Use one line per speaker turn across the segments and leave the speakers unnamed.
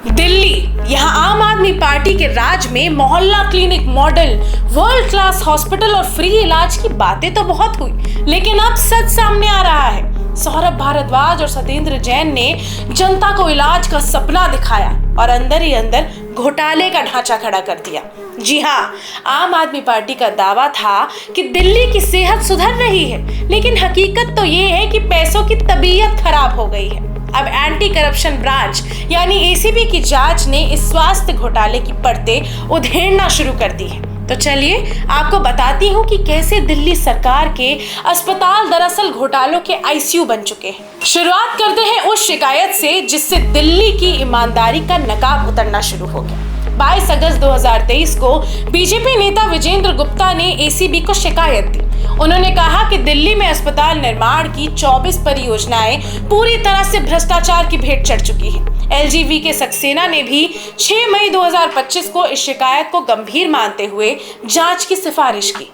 दिल्ली, यहाँ आम आदमी पार्टी के राज में मोहल्ला clinic model, world class hospital और फ्री इलाज की बातें तो बहुत हुई, लेकिन अब सच सामने आ रहा है। सौरभ भारद्वाज और सत्येंद्र जैन ने जनता को इलाज का सपना दिखाया और अंदर ही अंदर घोटाले का ढांचा खड़ा कर दिया। जी हाँ, आम आदमी पार्टी का दावा था कि दिल्ली की सेहत सुधर रही है, लेकिन हकीकत तो ये है कि पैसों की तबीयत खराब हो गई है। अब करप्शन ब्रांच यानी एसीबी की जांच ने इस स्वास्थ्य घोटाले की परतें उधेड़ना शुरू कर दी है। तो चलिए आपको बताती हूँ कि कैसे दिल्ली सरकार के अस्पताल दरअसल घोटालों के आईसीयू बन चुके हैं। शुरुआत करते हैं उस शिकायत से जिससे दिल्ली की ईमानदारी का नकाब उतरना शुरू हो गया। 22 अगस्त 2023 को बीजेपी नेता विजेंद्र गुप्ता ने एसीबी को शिकायत दी। उन्होंने कहा कि दिल्ली में अस्पताल निर्माण की 24 परियोजनाएं पूरी तरह से भ्रष्टाचार की भेंट चढ़ चुकी हैं। एलजीवी के सक्सेना ने भी 6 मई 2025 को इस शिकायत को गंभीर मानते हुए जांच की सिफारिश की।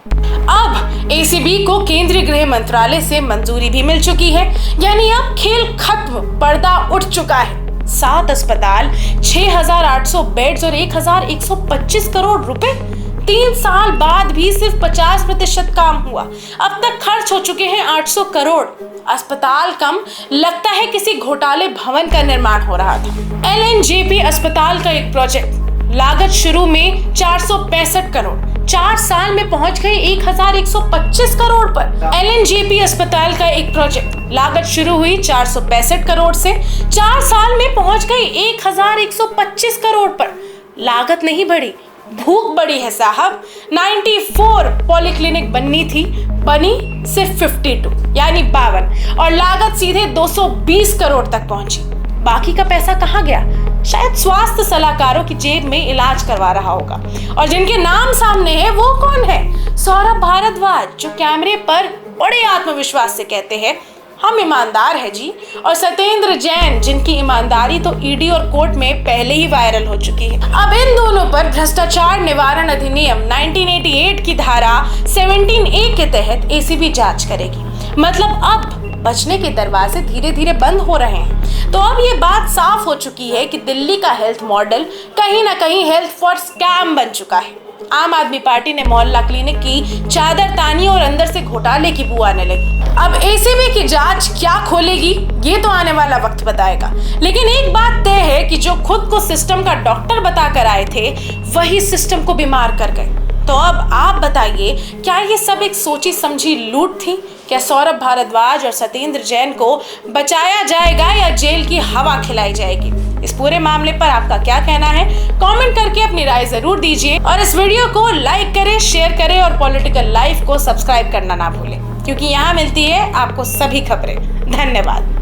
अब एसीबी को केंद्रीय गृह मंत्रालय से मंजूरी भी मिल चुकी है, यानी अब खेल खत्म, पर्दा उठ चुका है। 7 अस्पताल, 6,800 बेड्स और 1,125 करोड़ रुपए। 3 साल बाद भी सिर्फ 50% काम हुआ। अब तक खर्च हो चुके हैं 800 करोड़। अस्पताल कम, लगता है किसी घोटाले भवन का निर्माण हो रहा था। एलएनजेपी अस्पताल का एक प्रोजेक्ट, लागत शुरू में 465 करोड़, 4 साल में पहुंच गई 1,125 करोड़ पर। एलएनजेपी अस्पताल का एक प्रोजेक्ट, लागत शुरू हुई 465 करोड़ से, 4 साल में पहुंच गई 1,125 करोड़ पर। लागत नहीं बढ़ी, भूख बढ़ी है साहब। 94 पॉलीक्लिनिक बननी थी, बनी सिर्फ 52 यानी 52, और लागत सीधे 220 करोड़ तक पहुंची। बाकी का पैसा कहाँ गया? शायद स्वास्थ्य सलाहकारों की जेब में इलाज करवा रहा होगा। और जिनके नाम सामने है वो कौन है? सौरभ भारद्वाज, जो कैमरे पर बड़े आत्मविश्वास से कहते हैं हम ईमानदार है जी, और सत्येंद्र जैन, जिनकी ईमानदारी तो ईडी और कोर्ट में पहले ही वायरल हो चुकी है। अब इन दोनों पर भ्रष्टाचार निवारण अधिनियम 1988 की धारा 17A के तहत एसीबी जांच करेगी। मतलब अब बचने के दरवाजे धीरे धीरे बंद हो रहे हैं। तो अब ये बात साफ हो चुकी है कि दिल्ली का हेल्थ मॉडल कहीं ना कहीं हेल्थ फॉर स्कैम बन चुका है। आम आदमी पार्टी ने मोहल्ला क्लिनिक की चादर तानी और अंदर से घोटाले की बू आने लगी। अब एसीबी की जांच क्या खोलेगी ये तो आने वाला वक्त बताएगा, लेकिन एक बात तय है कि जो खुद को सिस्टम का डॉक्टर बताकर आए थे वही सिस्टम को बीमार कर गए। तो अब आप बताइए, क्या ये सब एक सोची समझी लूट थी? क्या सौरभ भारद्वाज और सत्येंद्र जैन को बचाया जाएगा या जेल की हवा खिलाई जाएगी? इस पूरे मामले पर आपका क्या कहना है? कमेंट करके अपनी राय जरूर दीजिए और इस वीडियो को लाइक करें, शेयर करें और पॉलिटिकल लाइफ को सब्सक्राइब करना ना भूलें, क्योंकि यहाँ मिलती है आपको सभी खबरें। धन्यवाद।